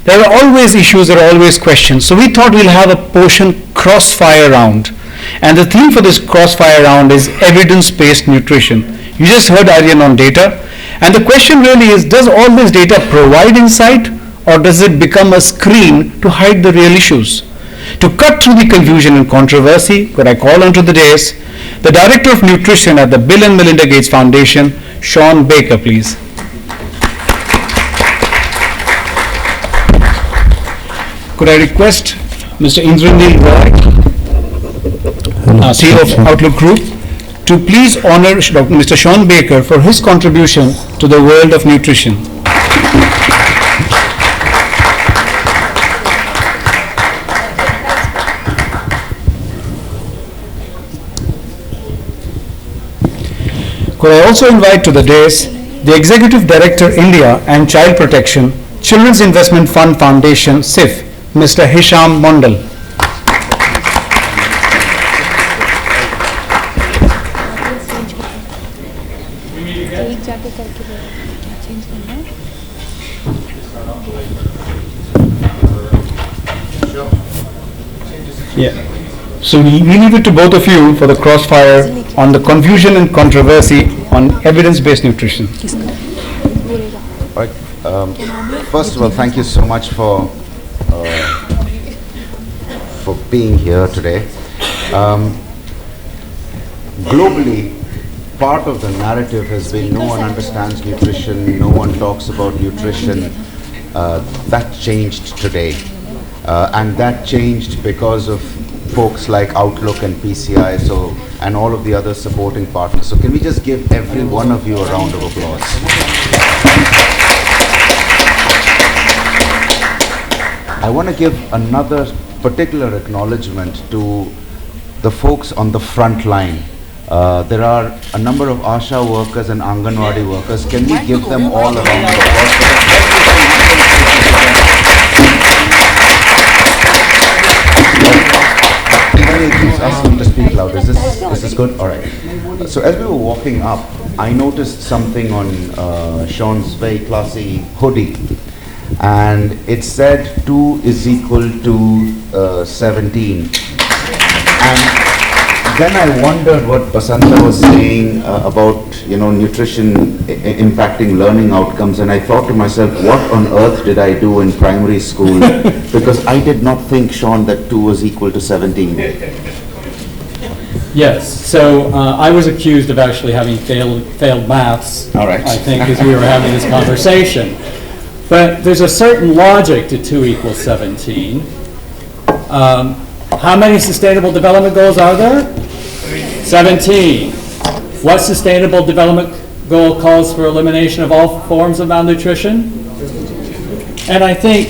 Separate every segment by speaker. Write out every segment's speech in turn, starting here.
Speaker 1: There are always issues, there are always questions. So we thought we'll have a Poshan crossfire round. And the theme for this crossfire round is evidence-based nutrition. You just heard Aryan on data. And the question really is, does all this data provide insight, or does it become a screen to hide the real issues? To cut through the confusion and controversy, could I call onto the dais the Director of Nutrition at the Bill and Melinda Gates Foundation, Shawn Baker, please. Could I request Mr. Indranil Roy, CEO of Outlook Group, to please honor Mr. Shawn Baker for his contribution to the world of nutrition. Could I also invite to the dais the Executive Director, India and Child Protection, Children's Investment Fund Foundation, SIF, Mr. Hisham Mundol. Yeah. So we leave it to both of you for the crossfire on the confusion and controversy on evidence-based nutrition.
Speaker 2: Right. First of all, thank you so much for being here today. Globally, part of the narrative has been no one understands nutrition, no one talks about nutrition. That changed today. And that changed because of folks like Outlook and PCI, and all of the other supporting partners. So can we just give every one of you a round of applause? I want to give another particular acknowledgement to the folks on the front line. There are a number of ASHA workers and Anganwadi workers. Can we give them all a round of applause? He keeps asking to speak loud. Is this good? All right. So as we were walking up, I noticed something on Shawn's very classy hoodie, and it said 2 is equal to 17. And then I wondered what Basanta was saying about nutrition impacting learning outcomes, and I thought to myself, what on earth did I do in primary school? Because I did not think, Shawn, that 2 was equal to 17.
Speaker 3: Yes, so I was accused of actually having failed maths,
Speaker 2: all right.
Speaker 3: I think, as we were having this conversation. But there's a certain logic to 2 equals 17. How many sustainable development goals are there? 17. What sustainable development goal calls for elimination of all forms of malnutrition? And I think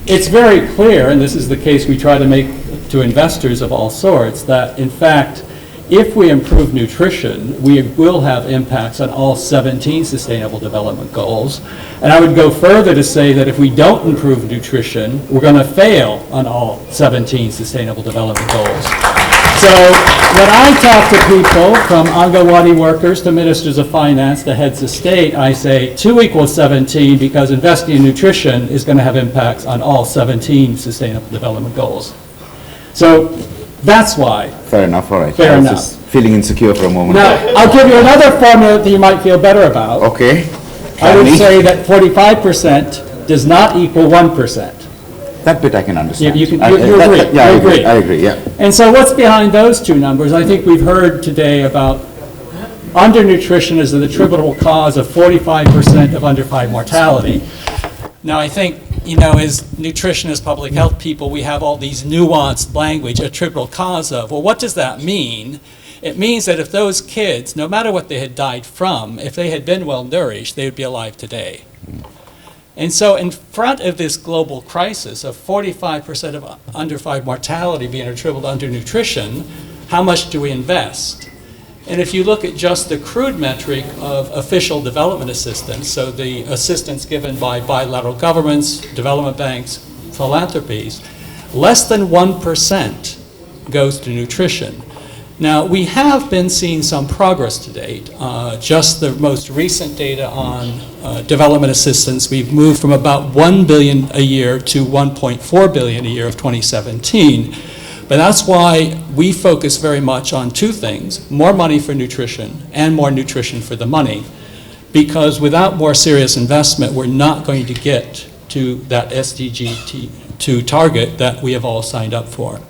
Speaker 3: it's very clear, and this is the case we try to make to investors of all sorts, that in fact, if we improve nutrition, we will have impacts on all 17 sustainable development goals. And I would go further to say that if we don't improve nutrition, we're going to fail on all 17 sustainable development goals. So when I talk to people, from Anganwadi workers to ministers of finance to heads of state, I say 2 equals 17 because investing in nutrition is going to have impacts on all 17 sustainable development goals. So that's why.
Speaker 2: Fair enough, all right.
Speaker 3: Fair enough.
Speaker 2: Just feeling insecure for a moment.
Speaker 3: Now, I'll give you another formula that you might feel better about.
Speaker 2: Okay.
Speaker 3: I would say that 45% does not equal 1%.
Speaker 2: That bit I can understand.
Speaker 3: You agree.
Speaker 2: Yeah,
Speaker 3: You agree.
Speaker 2: I agree, yeah.
Speaker 3: And so what's behind those two numbers? I think we've heard today about undernutrition as an attributable cause of 45% of under 5 mortality. Now, I think, as nutritionists, public health people, we have all these nuanced language, attributable cause of. Well, what does that mean? It means that if those kids, no matter what they had died from, if they had been well nourished, they would be alive today. And so in front of this global crisis of 45% of under 5 mortality being attributable to undernutrition, how much do we invest? And if you look at just the crude metric of official development assistance, so the assistance given by bilateral governments, development banks, philanthropies, less than 1% goes to nutrition. Now, we have been seeing some progress to date. Just the most recent data on development assistance, we've moved from about $1 billion a year to $1.4 billion a year of 2017. But that's why we focus very much on two things: more money for nutrition and more nutrition for the money. Because without more serious investment, we're not going to get to that SDG 2 target that we have all signed up for.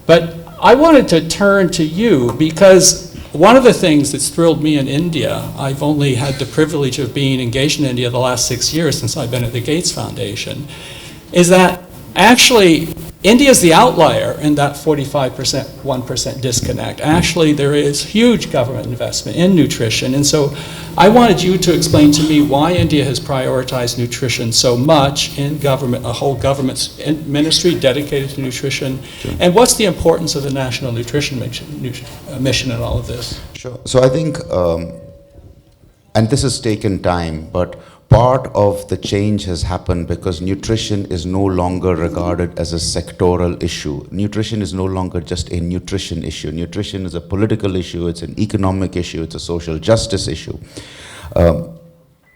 Speaker 3: But I wanted to turn to you because one of the things that's thrilled me in India, I've only had the privilege of being engaged in India the last 6 years since I've been at the Gates Foundation, is that actually India is the outlier in that 45%, 1% disconnect. Actually, there is huge government investment in nutrition. And so I wanted you to explain to me why India has prioritized nutrition so much in government, a whole government ministry dedicated to nutrition. Sure. And what's the importance of the National Nutrition Mission in all of this?
Speaker 2: Sure. So I think, and this has taken time, but part of the change has happened because nutrition is no longer regarded as a sectoral issue. Nutrition is no longer just a nutrition issue. Nutrition is a political issue, it's an economic issue, it's a social justice issue.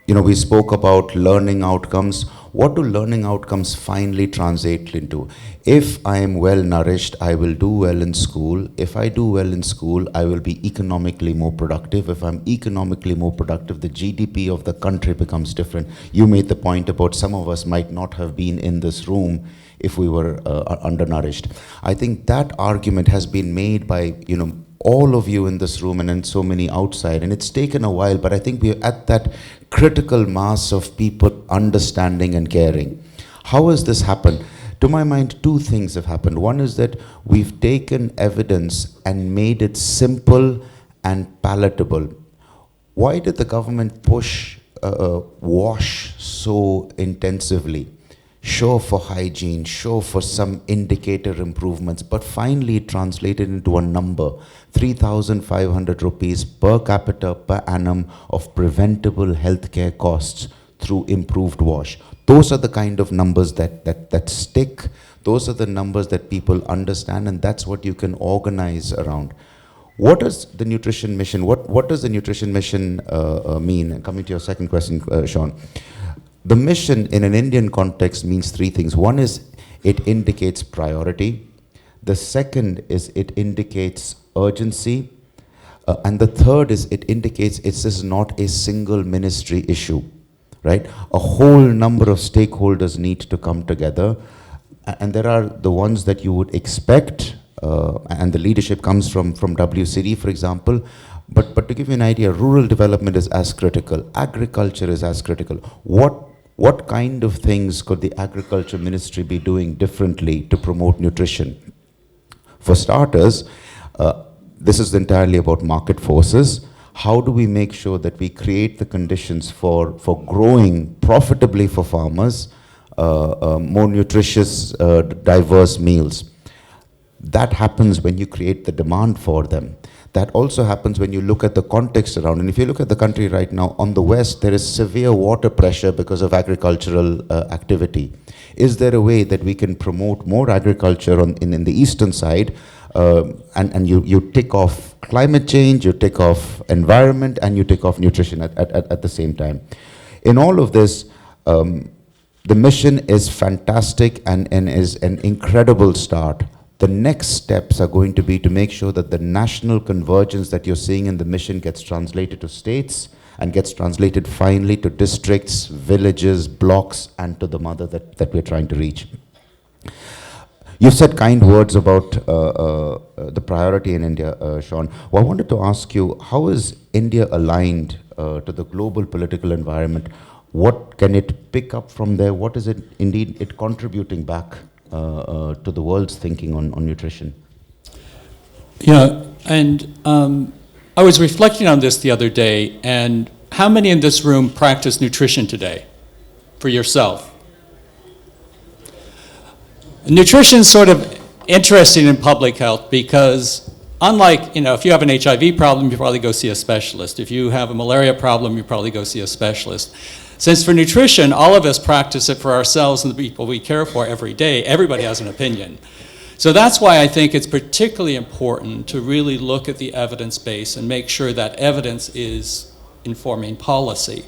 Speaker 2: We spoke about learning outcomes. What do learning outcomes finally translate into? If I am well nourished, I will do well in school. If I do well in school, I will be economically more productive. If I'm economically more productive, the GDP of the country becomes different. You made the point about some of us might not have been in this room if we were undernourished. I think that argument has been made by, all of you in this room and in so many outside, and it's taken a while, but I think we're at that critical mass of people understanding and caring. How has this happened? To my mind, two things have happened. One is that we've taken evidence and made it simple and palatable. Why did the government push WASH so intensively? Sure for hygiene, sure for some indicator improvements, but finally it translated into a number, 3,500 rupees per capita per annum of preventable healthcare costs through improved WASH. Those are the kind of numbers that stick. Those are the numbers that people understand, and that's what you can organize around. What is the nutrition mission? What does the nutrition mission mean? And coming to your second question, Shawn. The mission in an Indian context means three things. One is it indicates priority. The second is it indicates urgency. And the third is it indicates this is not a single ministry issue, right? A whole number of stakeholders need to come together. And there are the ones that you would expect, and the leadership comes from WCD, for example. But to give you an idea, rural development is as critical. Agriculture is as critical. What kind of things could the agriculture ministry be doing differently to promote nutrition? For starters, this is entirely about market forces. How do we make sure that we create the conditions for growing profitably for farmers, more nutritious, diverse meals? That happens when you create the demand for them. That also happens when you look at the context around. And if you look at the country right now, on the west, there is severe water pressure because of agricultural activity. Is there a way that we can promote more agriculture in the eastern side, and you tick off climate change, you tick off environment, and you tick off nutrition at the same time? In all of this, the mission is fantastic and is an incredible start. The next steps are going to be to make sure that the national convergence that you're seeing in the mission gets translated to states and gets translated finally to districts, villages, blocks, and to the mother that we're trying to reach. You said kind words about the priority in India, Shawn. Well, I wanted to ask you, how is India aligned to the global political environment? What can it pick up from there? What is it indeed it contributing back to the world's thinking on nutrition?
Speaker 3: Yeah, and I was reflecting on this the other day, and how many in this room practice nutrition today for yourself? Nutrition is sort of interesting in public health because unlike, if you have an HIV problem, you probably go see a specialist. If you have a malaria problem, you probably go see a specialist. Since for nutrition, all of us practice it for ourselves and the people we care for every day, everybody has an opinion. So that's why I think it's particularly important to really look at the evidence base and make sure that evidence is informing policy.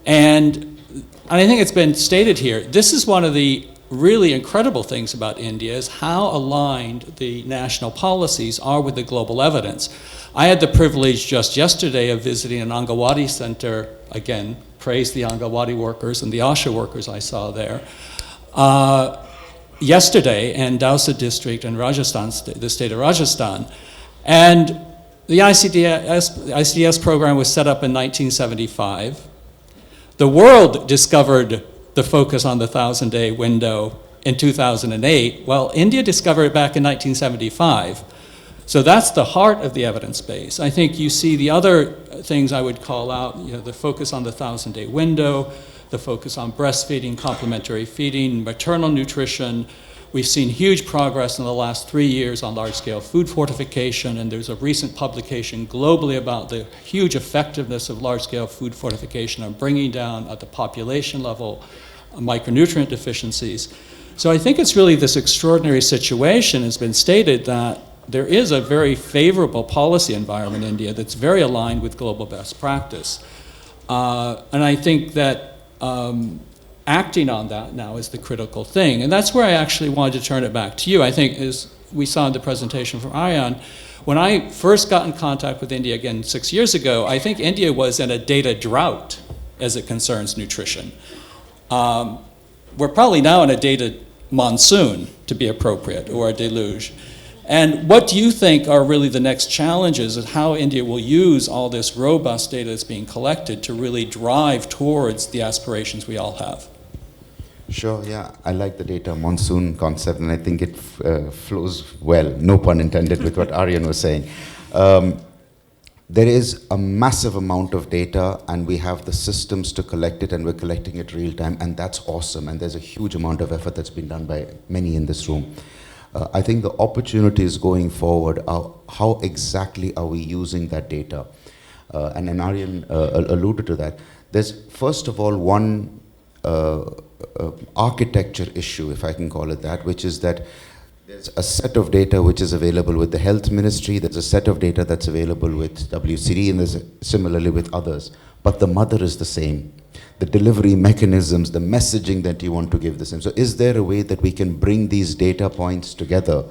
Speaker 3: And I think it's been stated here, this is one of the really incredible things about India is how aligned the national policies are with the global evidence. I had the privilege just yesterday of visiting an Angawadi center, again, praise the Angawadi workers and the ASHA workers I saw there, yesterday in Dausa district in Rajasthan, the state of Rajasthan. And the ICDS program was set up in 1975. The world discovered the focus on the 1,000-day window in 2008. Well, India discovered it back in 1975. So that's the heart of the evidence base. I think you see the other things I would call out, the focus on the 1,000-day window, the focus on breastfeeding, complementary feeding, maternal nutrition. We've seen huge progress in the last 3 years on large-scale food fortification, and there's a recent publication globally about the huge effectiveness of large-scale food fortification on bringing down at the population level micronutrient deficiencies. So I think it's really this extraordinary situation. It's been stated that there is a very favorable policy environment in India that's very aligned with global best practice. And I think that acting on that now is the critical thing. And that's where I actually wanted to turn it back to you. I think, as we saw in the presentation from Aryan, when I first got in contact with India again 6 years ago, I think India was in a data drought as it concerns nutrition. We're probably now in a data monsoon, to be appropriate, or a deluge. And what do you think are really the next challenges of how India will use all this robust data that's being collected to really drive towards the aspirations we all have?
Speaker 2: Sure, yeah. I like the data monsoon concept, and I think it flows well, no pun intended, with what Aryan was saying. There is a massive amount of data, and we have the systems to collect it, and we're collecting it real time, and that's awesome. And there's a huge amount of effort that's been done by many in this room. I think the opportunities going forward are how exactly are we using that data? And then Aryan alluded to that. There's, first of all, one architecture issue, if I can call it that, which is that there's a set of data which is available with the health ministry, there's a set of data that's available with WCD, and there's similarly with others. But the mother is the same. The delivery mechanisms, the messaging that you want to give the same. So is there a way that we can bring these data points together?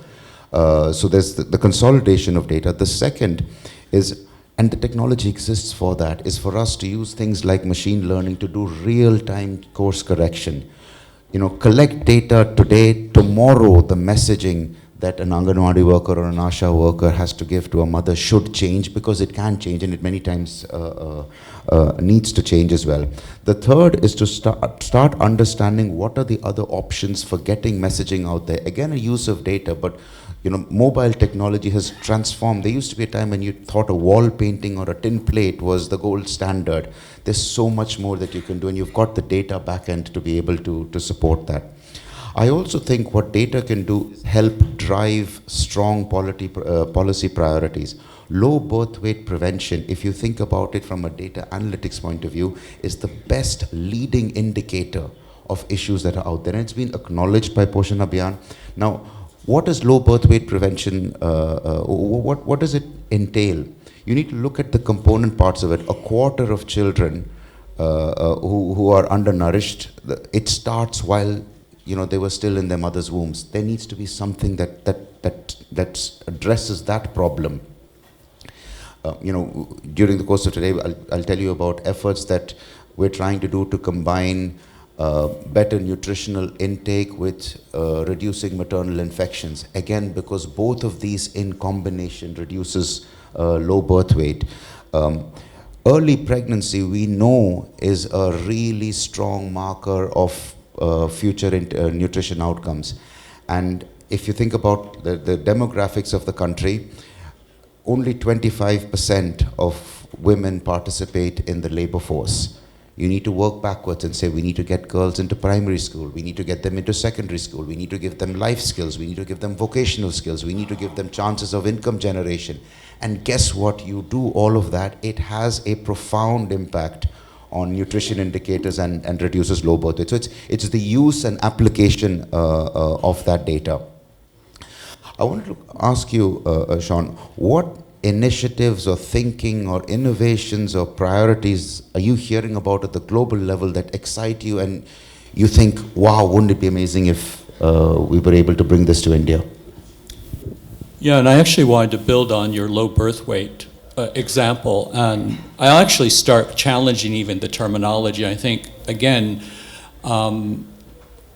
Speaker 2: So there's the consolidation of data. The second is, and the technology exists for that, is for us to use things like machine learning to do real-time course correction. Collect data today, tomorrow the messaging that an Anganwadi worker or an ASHA worker has to give to a mother should change, because it can change, and it many times needs to change as well. The third is to start understanding what are the other options for getting messaging out there. Again, a use of data, but mobile technology has transformed. There used to be a time when you thought a wall painting or a tin plate was the gold standard. There's so much more that you can do, and you've got the data backend to be able to support that. I also think what data can do is help drive strong policy priorities. Low birth weight prevention, if you think about it from a data analytics point of view, is the best leading indicator of issues that are out there. And it's been acknowledged by Poshan Abhiyan. Now, what is low birth weight prevention? What does it entail? You need to look at the component parts of it. A quarter of children who are undernourished, it starts while they were still in their mother's wombs. There needs to be something that addresses that problem. During the course of today, I'll tell you about efforts that we're trying to do to combine better nutritional intake with reducing maternal infections. Again, because both of these in combination reduces low birth weight. Early pregnancy, we know, is a really strong marker of future nutrition outcomes. And if you think about the demographics of the country, only 25% of women participate in the labor force. You need to work backwards and say, we need to get girls into primary school, we need to get them into secondary school, we need to give them life skills, we need to give them vocational skills, we need to give them chances of income generation. And guess what? You do all of that, it has a profound impact on nutrition indicators and reduces low birth weight. So it's the use and application of that data. I wanted to ask you, Shawn, what initiatives or thinking or innovations or priorities are you hearing about at the global level that excite you and you think, wow, wouldn't it be amazing if we were able to bring this to India?
Speaker 3: Yeah, and I actually wanted to build on your low birth weight example, and I'll actually start challenging even the terminology. I think, again,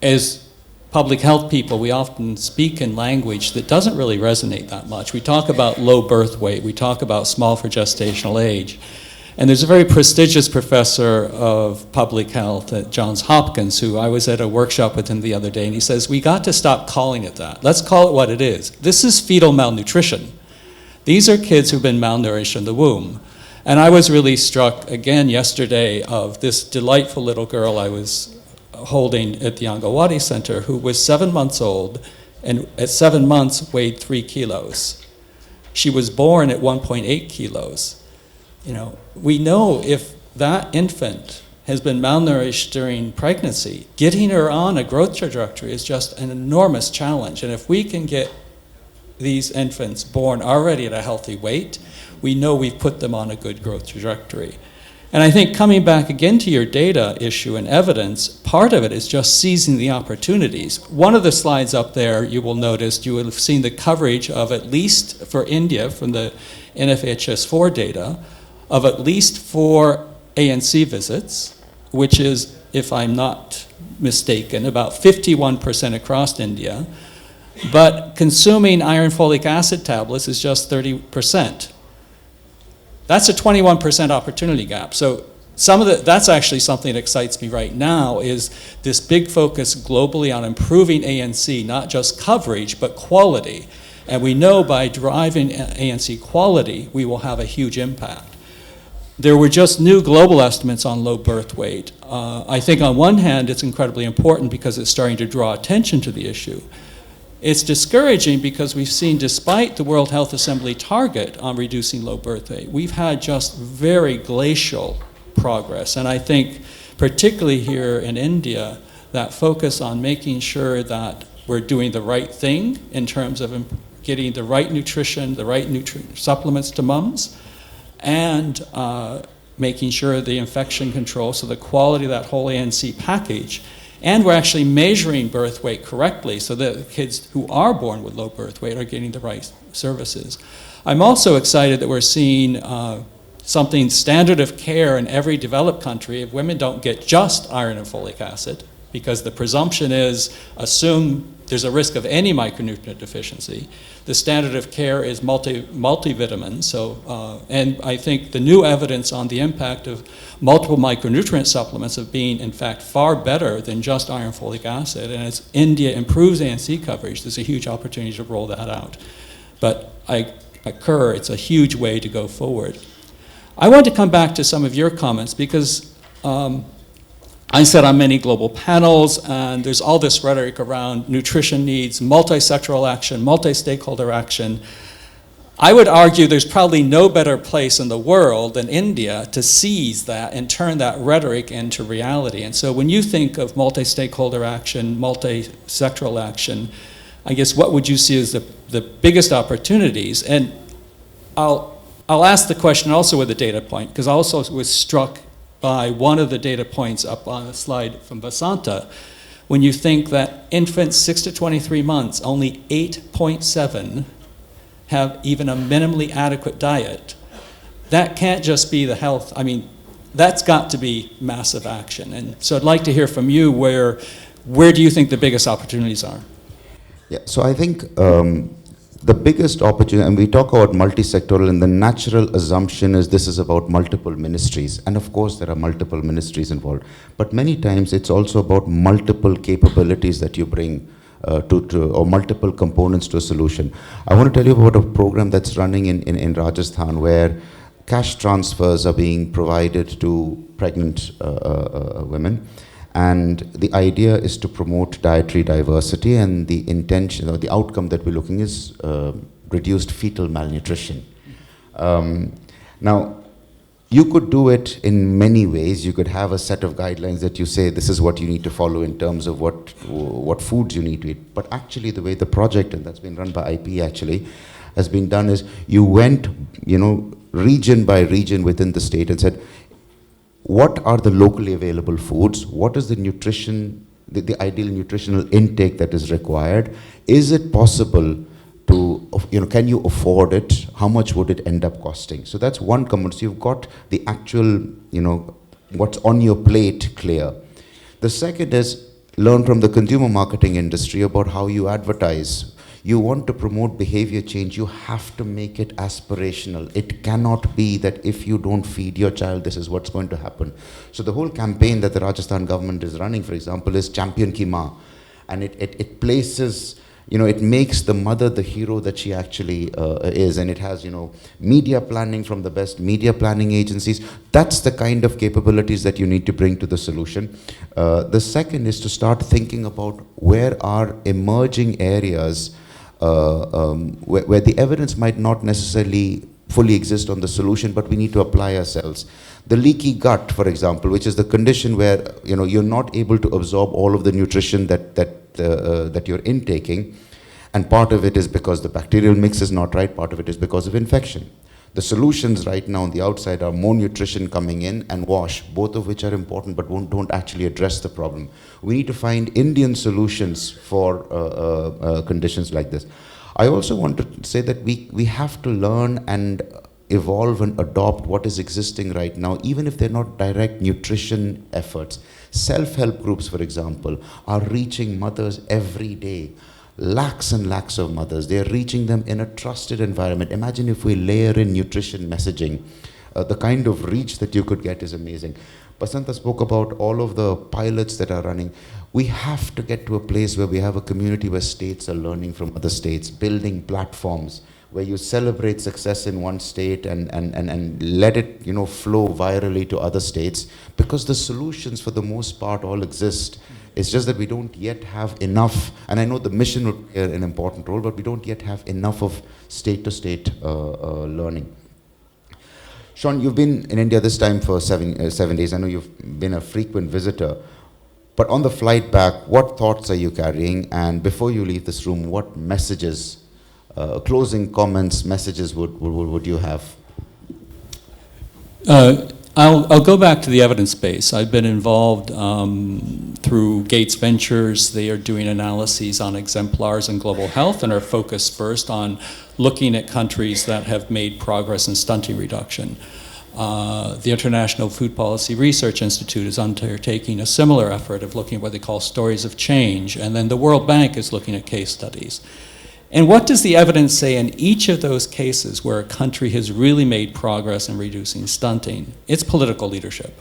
Speaker 3: as public health people, we often speak in language that doesn't really resonate that much. We talk about low birth weight, we talk about small for gestational age, and there's a very prestigious professor of public health at Johns Hopkins who I was at a workshop with him the other day, and he says, we got to stop calling it that. Let's call it what it is. This is fetal malnutrition. These are kids who've been malnourished in the womb. And I was really struck again yesterday of this delightful little girl I was holding at the Angawadi Center who was 7 months old and at 7 months weighed 3 kilos. She was born at 1.8 kilos. You know, we know if that infant has been malnourished during pregnancy, getting her on a growth trajectory is just an enormous challenge. And if we can get these infants born already at a healthy weight, we know we've put them on a good growth trajectory. And I think coming back again to your data issue and evidence, part of it is just seizing the opportunities. One of the slides up there, you will notice, you will have seen the coverage of at least for India from the NFHS4 data, of at least 4 ANC visits, which is, if I'm not mistaken, about 51% across India. But consuming iron folic acid tablets is just 30%. That's a 21% opportunity gap. So that's actually something that excites me right now is this big focus globally on improving ANC, not just coverage, but quality. And we know by driving ANC quality, we will have a huge impact. There were just new global estimates on low birth weight. I think on one hand, it's incredibly important because it's starting to draw attention to the issue. It's discouraging because we've seen, despite the World Health Assembly target on reducing low birth weight, we've had just very glacial progress. And I think, particularly here in India, that focus on making sure that we're doing the right thing in terms of getting the right nutrition, the right supplements to mums, and making sure the infection control, so the quality of that whole ANC package. And we're actually measuring birth weight correctly so that kids who are born with low birth weight are getting the right services. I'm also excited that we're seeing something standard of care in every developed country. If women don't get just iron and folic acid, because the presumption is assume there's a risk of any micronutrient deficiency. The standard of care is multivitamins. So, and I think the new evidence on the impact of multiple micronutrient supplements of being, in fact, far better than just iron folic acid. And as India improves ANC coverage, there's a huge opportunity to roll that out. But it's a huge way to go forward. I want to come back to some of your comments because I sat on many global panels, and there's all this rhetoric around nutrition needs, multi-sectoral action, multi-stakeholder action. I would argue there's probably no better place in the world than India to seize that and turn that rhetoric into reality. And so when you think of multi-stakeholder action, multi-sectoral action, I guess what would you see as the biggest opportunities? And I'll ask the question also with a data point, because I also was struck by one of the data points up on the slide from Vasanta. When you think that infants 6 to 23 months, only 8.7 have even a minimally adequate diet, that can't just be the health. I mean, that's got to be massive action. And so I'd like to hear from you where do you think the biggest opportunities are?
Speaker 2: Yeah, so I think the biggest opportunity, and we talk about multi-sectoral, and the natural assumption is this is about multiple ministries. And of course, there are multiple ministries involved. But many times, it's also about multiple capabilities that you bring or multiple components to a solution. I want to tell you about a program that's running in Rajasthan where cash transfers are being provided to pregnant women. And the idea is to promote dietary diversity, and the intention or the outcome that we're looking is reduced fetal malnutrition. Now, You could do it in many ways. You could have a set of guidelines that you say this is what you need to follow in terms of what foods you need to eat. But actually the way the project, and that's been run by IP actually, has been done is you went, region by region within the state and said, what are the locally available foods? What is the nutrition, the ideal nutritional intake that is required? Is it possible to, can you afford it? How much would it end up costing? So that's one component. So you've got the actual, what's on your plate clear. The second is learn from the consumer marketing industry about how you advertise. You want to promote behavior change, you have to make it aspirational. It cannot be that if you don't feed your child, this is what's going to happen. So the whole campaign that the Rajasthan government is running, for example, is Champion Ki Maa. And it places, it makes the mother the hero that she actually is. And it has, media planning from the best media planning agencies. That's the kind of capabilities that you need to bring to the solution. The second is to start thinking about where are emerging areas where the evidence might not necessarily fully exist on the solution, but we need to apply ourselves. The leaky gut, for example, which is the condition where you're not able to absorb all of the nutrition that you're intaking, and part of it is because the bacterial mix is not right, part of it is because of infection. The solutions right now on the outside are more nutrition coming in and wash, both of which are important but don't actually address the problem. We need to find Indian solutions for conditions like this. I also want to say that we have to learn and evolve and adopt what is existing right now, even if they're not direct nutrition efforts. Self-help groups, for example, are reaching mothers every day. Lakhs and lakhs of mothers. They are reaching them in a trusted environment. Imagine if we layer in nutrition messaging. The kind of reach that you could get is amazing. Basanta spoke about all of the pilots that are running. We have to get to a place where we have a community where states are learning from other states, building platforms where you celebrate success in one state and let it flow virally to other states, because the solutions for the most part all exist. It's just that we don't yet have enough, and I know the mission would play an important role, but we don't yet have enough of state-to-state learning. Shawn, you've been in India this time for 7 days. I know you've been a frequent visitor. But on the flight back, what thoughts are you carrying? And before you leave this room, what messages, closing comments, messages would you have?
Speaker 3: I'll go back to the evidence base. I've been involved through Gates Ventures. They are doing analyses on exemplars in global health and are focused first on looking at countries that have made progress in stunting reduction. The International Food Policy Research Institute is undertaking a similar effort of looking at what they call stories of change, and then the World Bank is looking at case studies. And what does the evidence say in each of those cases where a country has really made progress in reducing stunting? It's political leadership.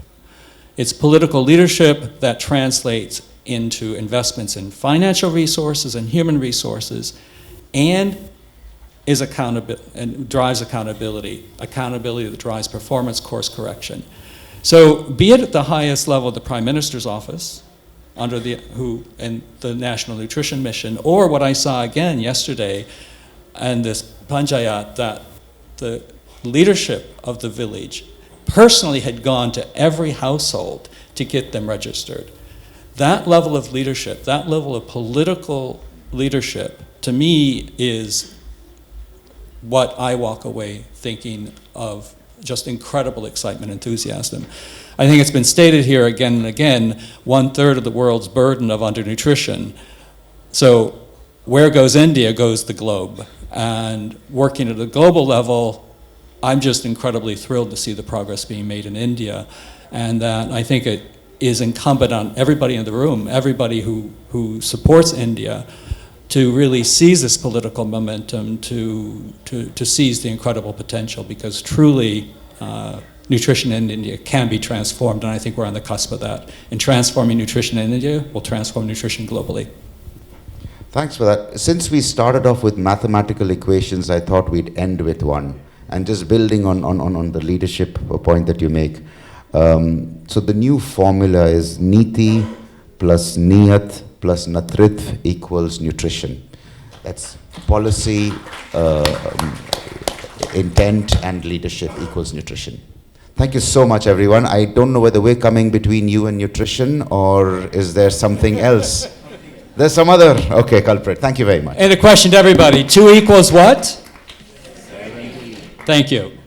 Speaker 3: It's political leadership that translates into investments in financial resources and human resources, and is accountable and drives accountability that drives performance course correction. So be it at the highest level of the Prime Minister's office, under the National Nutrition Mission, or what I saw again yesterday and this Panchayat, that the leadership of the village personally had gone to every household to get them registered. That level of leadership, that level of political leadership, to me is what I walk away thinking of, just incredible excitement, enthusiasm. I think it's been stated here again and again, 1/3 of the world's burden of undernutrition. So where goes India goes the globe. And working at a global level, I'm just incredibly thrilled to see the progress being made in India. And that I think it is incumbent on everybody in the room, everybody who supports India, to really seize this political momentum, to seize the incredible potential, because truly nutrition in India can be transformed, and I think we're on the cusp of that. And transforming nutrition in India will transform nutrition globally.
Speaker 2: Thanks for that. Since we started off with mathematical equations, I thought we'd end with one. And just building on the leadership point that you make. So the new formula is Niti plus Niyat plus Natritv equals nutrition. That's policy, intent, and leadership equals nutrition. Thank you so much, everyone. I don't know whether we're coming between you and nutrition, or is there something else? There's some other, okay, culprit. Thank you very much.
Speaker 3: And a question to everybody. 2 equals what? 70. Thank you.